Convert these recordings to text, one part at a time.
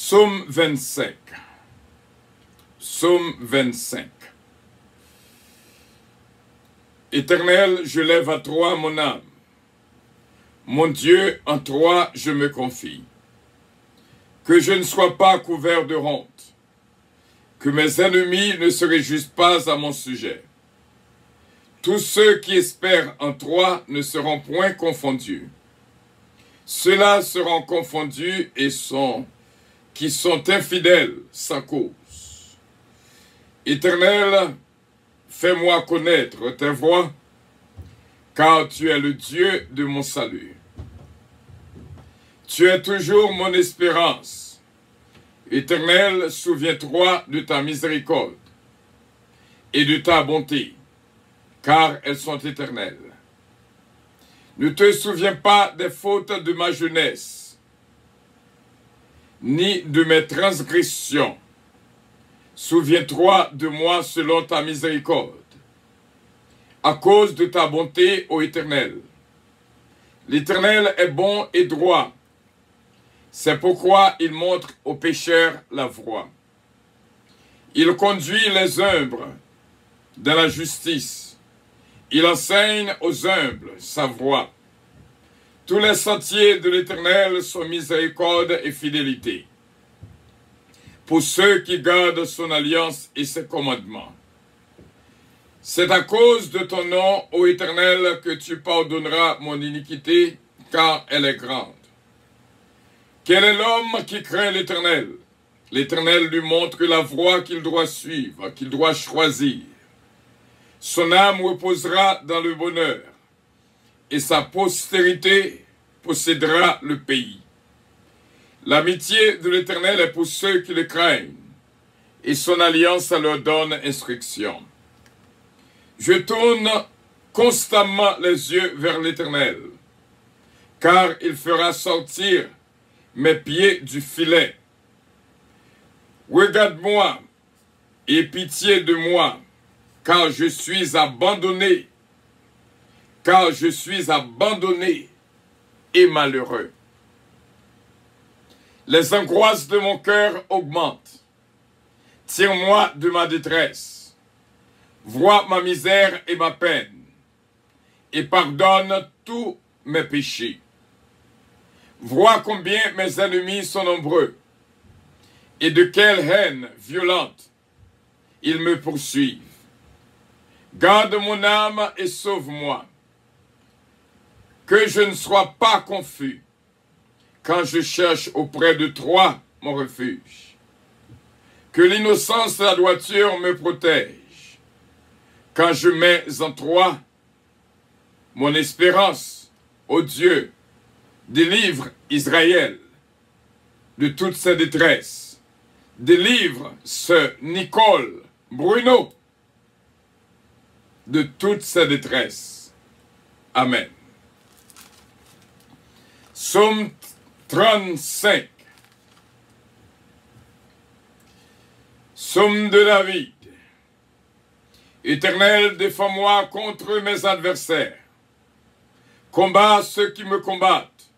Psaume 25. Psaume 25. Éternel, je lève à toi mon âme. Mon Dieu, en toi je me confie. Que je ne sois pas couvert de honte. Que mes ennemis ne se réjouissent pas à mon sujet. Tous ceux qui espèrent en toi ne seront point confondus. Ceux-là seront confondus et qui sont infidèles sans cause. Éternel, fais-moi connaître tes voies, car tu es le Dieu de mon salut. Tu es toujours mon espérance. Éternel, souviens-toi de ta miséricorde et de ta bonté, car elles sont éternelles. Ne te souviens pas des fautes de ma jeunesse, ni de mes transgressions. Souviens-toi de moi selon ta miséricorde, à cause de ta bonté, ô Éternel. L'Éternel est bon et droit. C'est pourquoi il montre aux pécheurs la voie. Il conduit les humbles dans la justice. Il enseigne aux humbles sa voie. Tous les sentiers de l'Éternel sont miséricorde et fidélité, pour ceux qui gardent son alliance et ses commandements. C'est à cause de ton nom, ô Éternel, que tu pardonneras mon iniquité, car elle est grande. Quel est l'homme qui craint l'Éternel? L'Éternel lui montre la voie qu'il doit suivre, qu'il doit choisir. Son âme reposera dans le bonheur, et sa postérité possédera le pays. L'amitié de l'Éternel est pour ceux qui le craignent, et son alliance leur donne instruction. Je tourne constamment les yeux vers l'Éternel, car il fera sortir mes pieds du filet. Regarde-moi et pitié de moi, car je suis abandonné, et malheureux. Les angoisses de mon cœur augmentent. Tire-moi de ma détresse. Vois ma misère et ma peine, et pardonne tous mes péchés. Vois combien mes ennemis sont nombreux, et de quelle haine violente ils me poursuivent. Garde mon âme et sauve-moi, que je ne sois pas confus quand je cherche auprès de toi mon refuge. Que l'innocence et la droiture me protègent, quand je mets en toi mon espérance. Ô Dieu, délivre Israël de toute sa détresse. Délivre ce Nicole Bruno de toute sa détresse. Amen. Psaume 35. Psaume de David. Éternel, défends-moi contre mes adversaires. Combat ceux qui me combattent.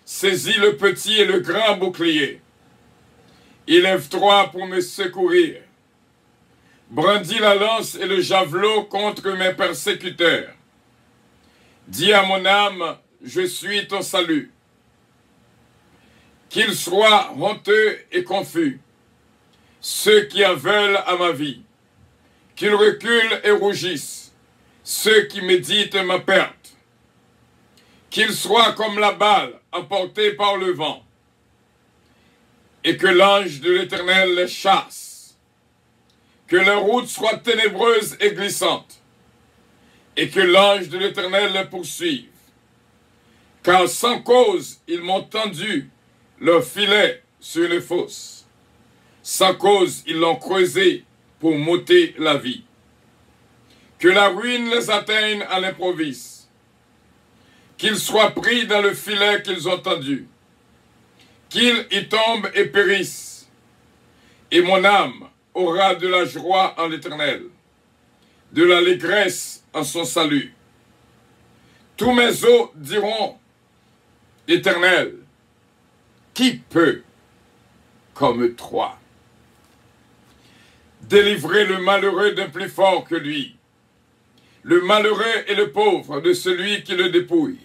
Saisis le petit et le grand bouclier. Élève-toi pour me secourir. Brandis la lance et le javelot contre mes persécuteurs. Dis à mon âme, je suis ton salut. Qu'ils soient honteux et confus, ceux qui en veulent à ma vie. Qu'ils reculent et rougissent, ceux qui méditent ma perte. Qu'ils soient comme la balle emportée par le vent, et que l'ange de l'Éternel les chasse. Que leur route soit ténébreuse et glissante, et que l'ange de l'Éternel les poursuive. Car sans cause, ils m'ont tendu leur filet sur les fosses. Sans cause, ils l'ont creusé pour m'ôter la vie. Que la ruine les atteigne à l'improviste. Qu'ils soient pris dans le filet qu'ils ont tendu. Qu'ils y tombent et périssent. Et mon âme aura de la joie en l'Éternel, de l'allégresse en son salut. Tous mes os diront, Éternel, qui peut comme Troie. Délivrez le malheureux d'un plus fort que lui, le malheureux et le pauvre de celui qui le dépouille.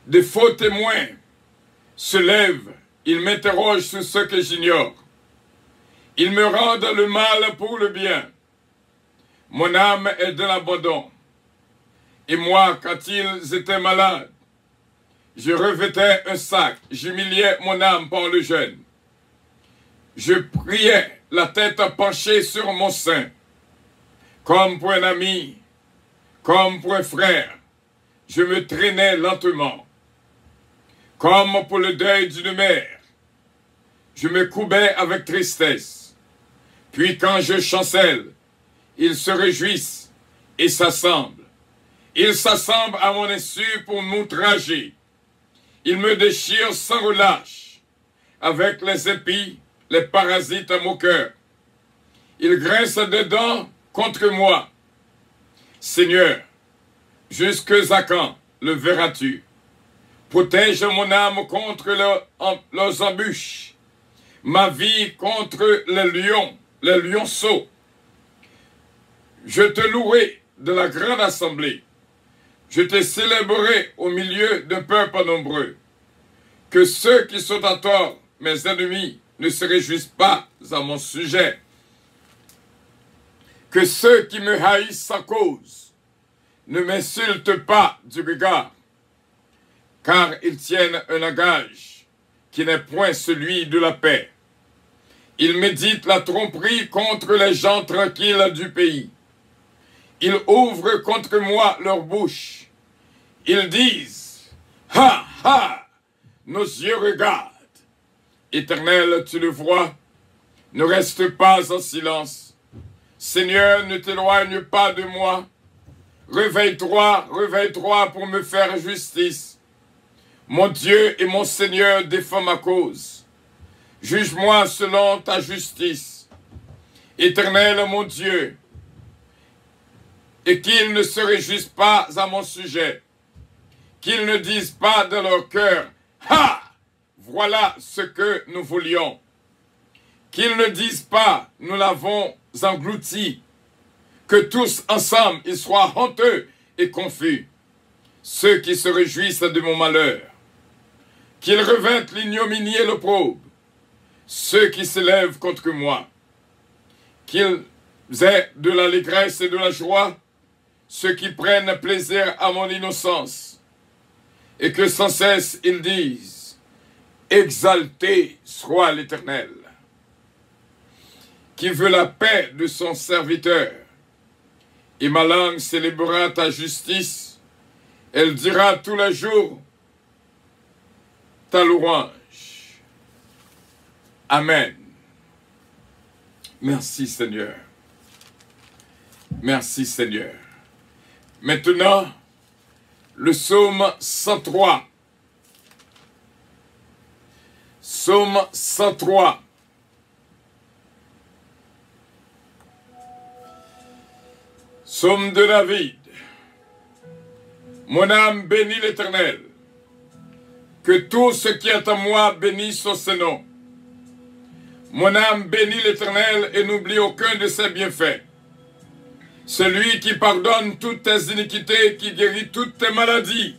Des faux témoins se lèvent, ils m'interrogent sur ce que j'ignore. Ils me rendent le mal pour le bien. Mon âme est dans l'abandon. Et moi, quand ils étaient malades, je revêtais un sac, j'humiliais mon âme par le jeûne. Je priais, la tête penchée sur mon sein, comme pour un ami, comme pour un frère. Je me traînais lentement, comme pour le deuil d'une mère. Je me courbais avec tristesse. Puis quand je chancelle, ils se réjouissent et s'assemblent. Ils s'assemblent à mon insu pour m'outrager. Ils me déchirent sans relâche. Avec les épis, les parasites à mon cœur. Ils grincent des dents contre moi. Seigneur, jusque à quand le verras-tu? Protège mon âme contre leurs embûches. Ma vie contre les lionceaux. Je te louerai de la grande assemblée. Je te célébrerai au milieu d'un peuple nombreux. Que ceux qui sont à tort, mes ennemis, ne se réjouissent pas à mon sujet. Que ceux qui me haïssent sans cause ne m'insultent pas du regard, car ils tiennent un langage qui n'est point celui de la paix. Ils méditent la tromperie contre les gens tranquilles du pays. Ils ouvrent contre moi leur bouche. Ils disent, « Ha, ha !» Nos yeux regardent. Éternel, tu le vois, ne reste pas en silence. Seigneur, ne t'éloigne pas de moi. Réveille-toi, réveille-toi pour me faire justice. Mon Dieu et mon Seigneur, défends ma cause. Juge-moi selon ta justice. Éternel, mon Dieu, et qu'ils ne se réjouissent pas à mon sujet, qu'ils ne disent pas dans leur cœur, « Ha! Voilà ce que nous voulions. » Qu'ils ne disent pas, « Nous l'avons englouti. » Que tous ensemble, ils soient honteux et confus, ceux qui se réjouissent de mon malheur. Qu'ils revêtent l'ignominie et l'opprobre, ceux qui s'élèvent contre moi. Qu'ils aient de l'allégresse et de la joie, ceux qui prennent plaisir à mon innocence, et que sans cesse ils disent, « Exalté soit l'Éternel, qui veut la paix de son serviteur. » Et ma langue célébrera ta justice, elle dira tous les jours ta louange. Amen. Merci Seigneur. Merci Seigneur. Maintenant, le psaume 103. Psaume 103. Psaume de David. Mon âme bénit l'Éternel. Que tout ce qui est en moi bénisse son nom. Mon âme bénit l'Éternel et n'oublie aucun de ses bienfaits. Celui qui pardonne toutes tes iniquités, qui guérit toutes tes maladies.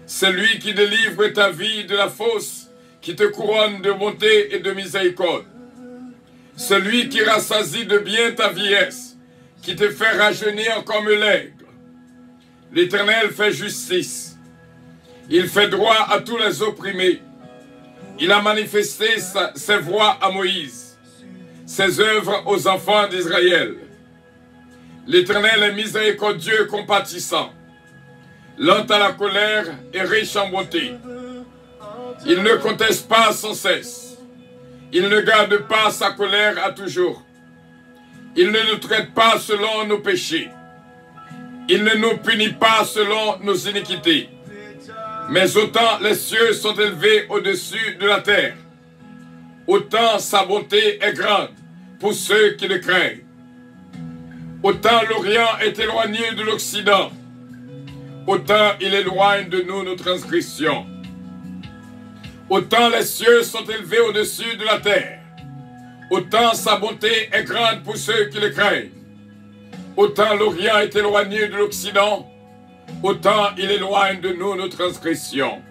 Celui qui délivre ta vie de la fosse, qui te couronne de bonté et de miséricorde. Celui qui rassasie de bien ta vieillesse, qui te fait rajeunir comme l'aigle. L'Éternel fait justice. Il fait droit à tous les opprimés. Il a manifesté ses voies à Moïse, ses œuvres aux enfants d'Israël. L'Éternel est miséricordieux, compatissant, lent à la colère et riche en bonté. Il ne conteste pas sans cesse. Il ne garde pas sa colère à toujours. Il ne nous traite pas selon nos péchés. Il ne nous punit pas selon nos iniquités. Mais autant les cieux sont élevés au-dessus de la terre, autant sa bonté est grande pour ceux qui le craignent. Autant l'Orient est éloigné de l'Occident, autant il éloigne de nous nos transgressions. Autant les cieux sont élevés au-dessus de la terre, autant sa bonté est grande pour ceux qui le craignent. Autant l'Orient est éloigné de l'Occident, autant il éloigne de nous nos transgressions.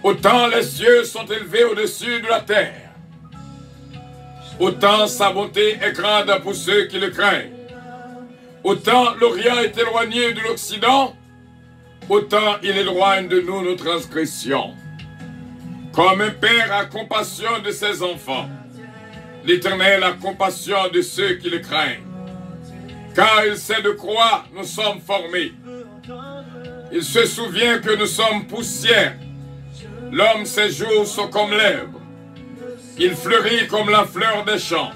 Autant les cieux sont élevés au-dessus de la terre, autant sa bonté est grande pour ceux qui le craignent. Autant l'Orient est éloigné de l'Occident, autant il éloigne de nous nos transgressions. Comme un père a compassion de ses enfants, l'Éternel a compassion de ceux qui le craignent. Car il sait de quoi nous sommes formés. Il se souvient que nous sommes poussière. L'homme, ses jours sont comme l'herbe. Il fleurit comme la fleur des champs.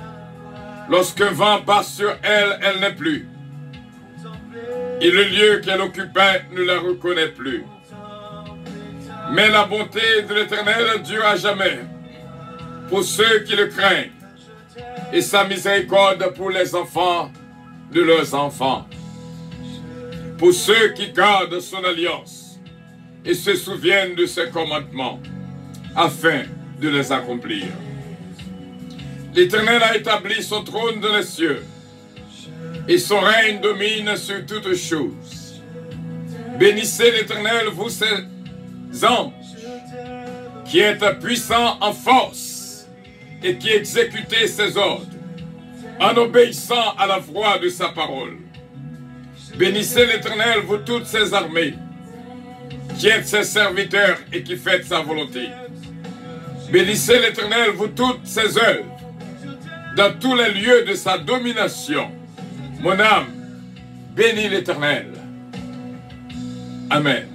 Lorsqu'un vent passe sur elle, elle n'est plus. Et le lieu qu'elle occupait ne la reconnaît plus. Mais la bonté de l'Éternel dure à jamais pour ceux qui le craignent, et sa miséricorde pour les enfants de leurs enfants, pour ceux qui gardent son alliance et se souviennent de ses commandements, afin de les accomplir. L'Éternel a établi son trône dans les cieux, et son règne domine sur toutes choses. Bénissez l'Éternel, vous ses anges, qui êtes puissants en force, et qui exécutez ses ordres, en obéissant à la voix de sa parole. Bénissez l'Éternel, vous toutes ses armées, qui êtes ses serviteurs et qui faites sa volonté. Bénissez l'Éternel, vous toutes ses œuvres, dans tous les lieux de sa domination. Mon âme, bénis l'Éternel. Amen.